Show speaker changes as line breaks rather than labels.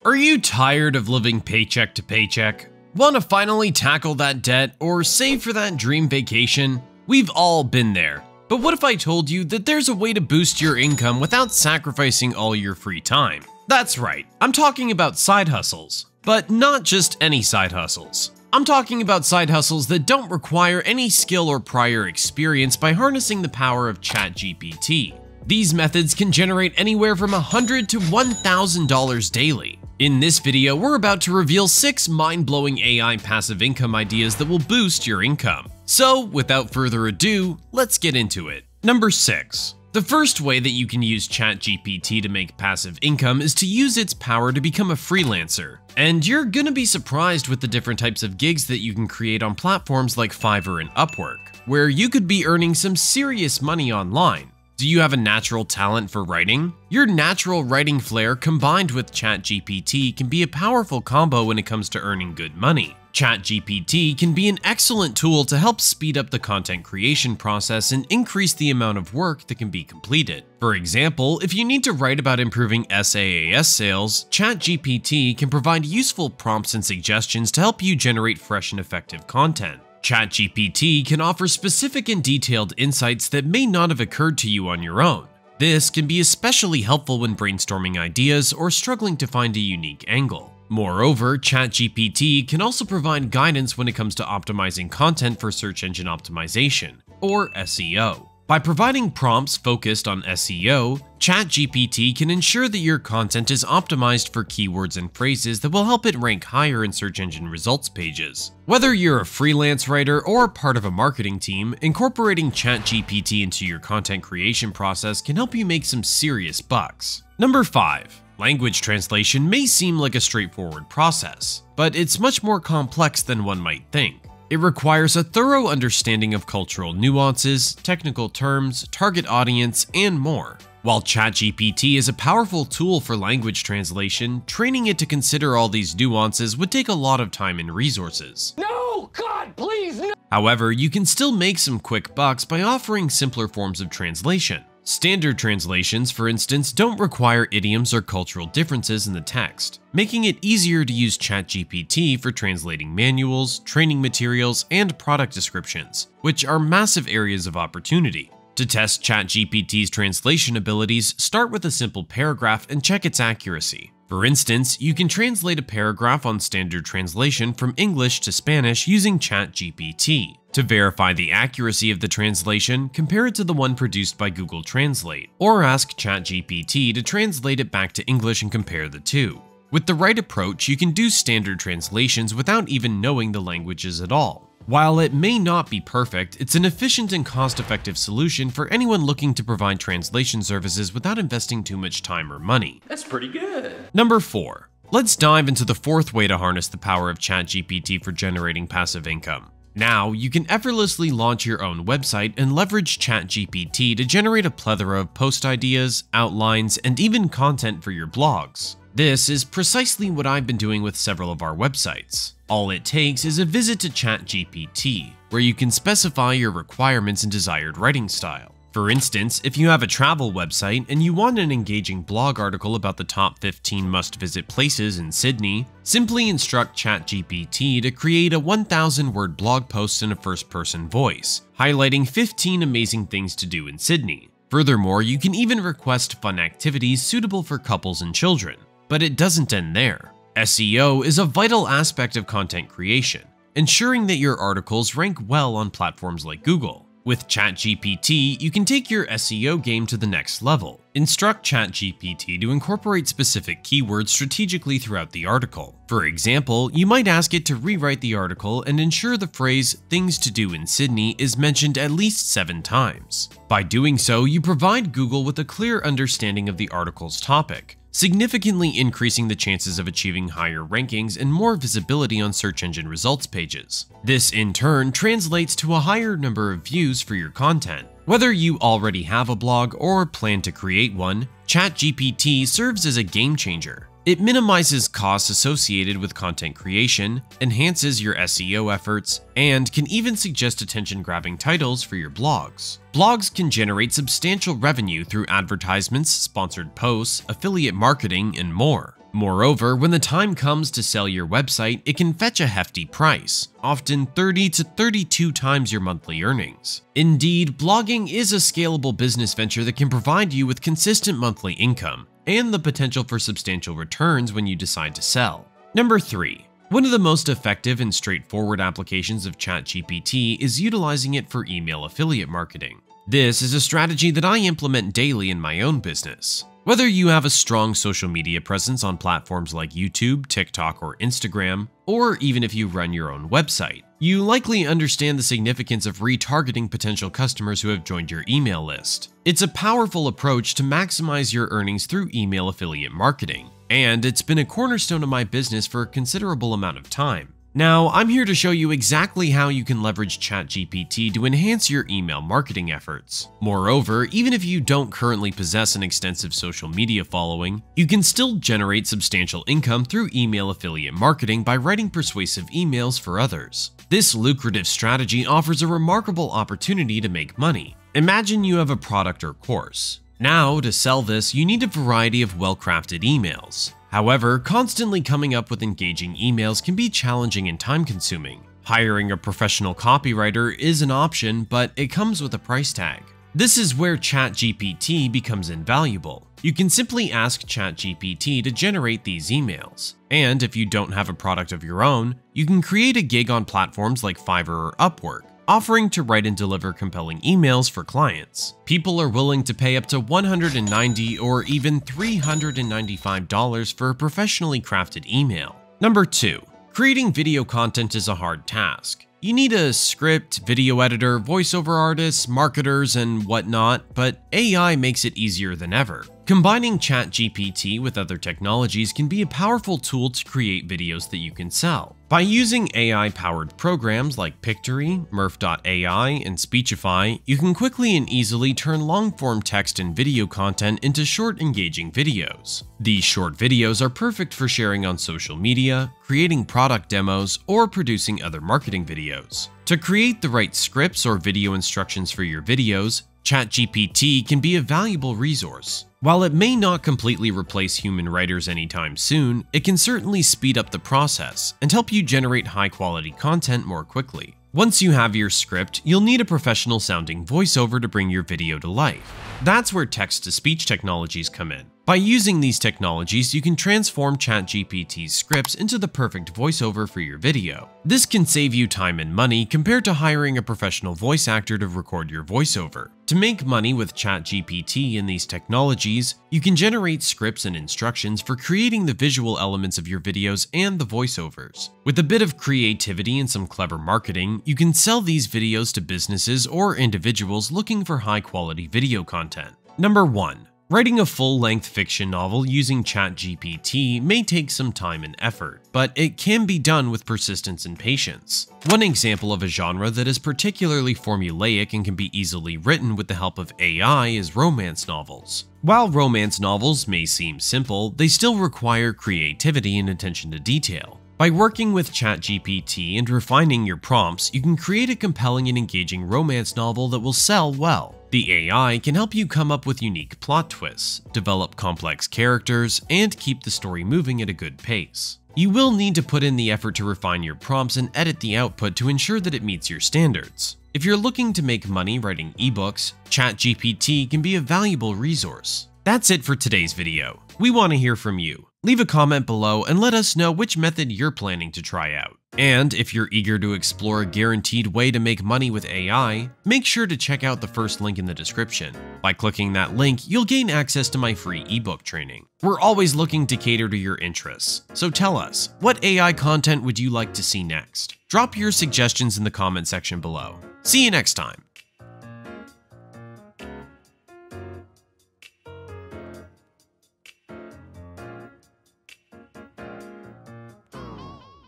Are you tired of living paycheck to paycheck? Want to finally tackle that debt or save for that dream vacation? We've all been there. But what if I told you that there's a way to boost your income without sacrificing all your free time? That's right, I'm talking about side hustles. But not just any side hustles. I'm talking about side hustles that don't require any skill or prior experience by harnessing the power of ChatGPT. These methods can generate anywhere from $100 to $1,000 daily. In this video, we're about to reveal 6 mind-blowing AI passive income ideas that will boost your income. So, without further ado, let's get into it. Number 6. The first way that you can use ChatGPT to make passive income is to use its power to become a freelancer. And you're gonna be surprised with the different types of gigs that you can create on platforms like Fiverr and Upwork, where you could be earning some serious money online. Do you have a natural talent for writing? Your natural writing flair combined with ChatGPT can be a powerful combo when it comes to earning good money. ChatGPT can be an excellent tool to help speed up the content creation process and increase the amount of work that can be completed. For example, if you need to write about improving SaaS sales, ChatGPT can provide useful prompts and suggestions to help you generate fresh and effective content. ChatGPT can offer specific and detailed insights that may not have occurred to you on your own. This can be especially helpful when brainstorming ideas or struggling to find a unique angle. Moreover, ChatGPT can also provide guidance when it comes to optimizing content for search engine optimization, or SEO. By providing prompts focused on SEO, ChatGPT can ensure that your content is optimized for keywords and phrases that will help it rank higher in search engine results pages. Whether you're a freelance writer or part of a marketing team, incorporating ChatGPT into your content creation process can help you make some serious bucks. Number 5. Language translation may seem like a straightforward process, but it's much more complex than one might think. It requires a thorough understanding of cultural nuances, technical terms, target audience, and more. While ChatGPT is a powerful tool for language translation, training it to consider all these nuances would take a lot of time and resources.
No! God, please, no!
However, you can still make some quick bucks by offering simpler forms of translation. Standard translations, for instance, don't require idioms or cultural differences in the text, making it easier to use ChatGPT for translating manuals, training materials, and product descriptions, which are massive areas of opportunity. To test ChatGPT's translation abilities, start with a simple paragraph and check its accuracy. For instance, you can translate a paragraph on standard translation from English to Spanish using ChatGPT. To verify the accuracy of the translation, compare it to the one produced by Google Translate, or ask ChatGPT to translate it back to English and compare the two. With the right approach, you can do standard translations without even knowing the languages at all. While it may not be perfect, it's an efficient and cost-effective solution for anyone looking to provide translation services without investing too much time or money.
That's pretty good.
Number 4. Let's dive into the fourth way to harness the power of ChatGPT for generating passive income. Now, you can effortlessly launch your own website and leverage ChatGPT to generate a plethora of post ideas, outlines, and even content for your blogs. This is precisely what I've been doing with several of our websites. All it takes is a visit to ChatGPT, where you can specify your requirements and desired writing style. For instance, if you have a travel website and you want an engaging blog article about the top 15 must-visit places in Sydney, simply instruct ChatGPT to create a 1,000-word blog post in a first-person voice, highlighting 15 amazing things to do in Sydney. Furthermore, you can even request fun activities suitable for couples and children. But it doesn't end there. SEO is a vital aspect of content creation, ensuring that your articles rank well on platforms like Google. With ChatGPT, you can take your SEO game to the next level. Instruct ChatGPT to incorporate specific keywords strategically throughout the article. For example, you might ask it to rewrite the article and ensure the phrase "things to do in Sydney" is mentioned at least 7 times. By doing so, you provide Google with a clear understanding of the article's topic, significantly increasing the chances of achieving higher rankings and more visibility on search engine results pages. This in turn translates to a higher number of views for your content. Whether you already have a blog or plan to create one, ChatGPT serves as a game changer. It minimizes costs associated with content creation, enhances your SEO efforts, and can even suggest attention-grabbing titles for your blogs. Blogs can generate substantial revenue through advertisements, sponsored posts, affiliate marketing, and more. Moreover, when the time comes to sell your website, it can fetch a hefty price, often 30 to 32 times your monthly earnings. Indeed, blogging is a scalable business venture that can provide you with consistent monthly income and the potential for substantial returns when you decide to sell. Number 3. One of the most effective and straightforward applications of ChatGPT is utilizing it for email affiliate marketing. This is a strategy that I implement daily in my own business. Whether you have a strong social media presence on platforms like YouTube, TikTok, or Instagram, or even if you run your own website, you likely understand the significance of retargeting potential customers who have joined your email list. It's a powerful approach to maximize your earnings through email affiliate marketing, and it's been a cornerstone of my business for a considerable amount of time. Now, I'm here to show you exactly how you can leverage ChatGPT to enhance your email marketing efforts. Moreover, even if you don't currently possess an extensive social media following, you can still generate substantial income through email affiliate marketing by writing persuasive emails for others. This lucrative strategy offers a remarkable opportunity to make money. Imagine you have a product or course. Now, to sell this, you need a variety of well-crafted emails. However, constantly coming up with engaging emails can be challenging and time-consuming. Hiring a professional copywriter is an option, but it comes with a price tag. This is where ChatGPT becomes invaluable. You can simply ask ChatGPT to generate these emails. And if you don't have a product of your own, you can create a gig on platforms like Fiverr or Upwork, offering to write and deliver compelling emails for clients. People are willing to pay up to $190 or even $395 for a professionally crafted email. Number 2. Creating video content is a hard task. You need a script, video editor, voiceover artists, marketers, and whatnot, but AI makes it easier than ever. Combining ChatGPT with other technologies can be a powerful tool to create videos that you can sell. By using AI-powered programs like Pictory, Murph.ai, and Speechify, you can quickly and easily turn long-form text and video content into short, engaging videos. These short videos are perfect for sharing on social media, creating product demos, or producing other marketing videos. To create the right scripts or video instructions for your videos, ChatGPT can be a valuable resource. While it may not completely replace human writers anytime soon, it can certainly speed up the process and help you generate high-quality content more quickly. Once you have your script, you'll need a professional-sounding voiceover to bring your video to life. That's where text-to-speech technologies come in. By using these technologies, you can transform ChatGPT's scripts into the perfect voiceover for your video. This can save you time and money compared to hiring a professional voice actor to record your voiceover. To make money with ChatGPT and these technologies, you can generate scripts and instructions for creating the visual elements of your videos and the voiceovers. With a bit of creativity and some clever marketing, you can sell these videos to businesses or individuals looking for high-quality video content. Number 1. Writing a full-length fiction novel using ChatGPT may take some time and effort, but it can be done with persistence and patience. One example of a genre that is particularly formulaic and can be easily written with the help of AI is romance novels. While romance novels may seem simple, they still require creativity and attention to detail. By working with ChatGPT and refining your prompts, you can create a compelling and engaging romance novel that will sell well. The AI can help you come up with unique plot twists, develop complex characters, and keep the story moving at a good pace. You will need to put in the effort to refine your prompts and edit the output to ensure that it meets your standards. If you're looking to make money writing ebooks, ChatGPT can be a valuable resource. That's it for today's video. We want to hear from you. Leave a comment below and let us know which method you're planning to try out. And if you're eager to explore a guaranteed way to make money with AI, make sure to check out the first link in the description. By clicking that link, you'll gain access to my free ebook training. We're always looking to cater to your interests, so tell us, what AI content would you like to see next? Drop your suggestions in the comment section below. See you next time.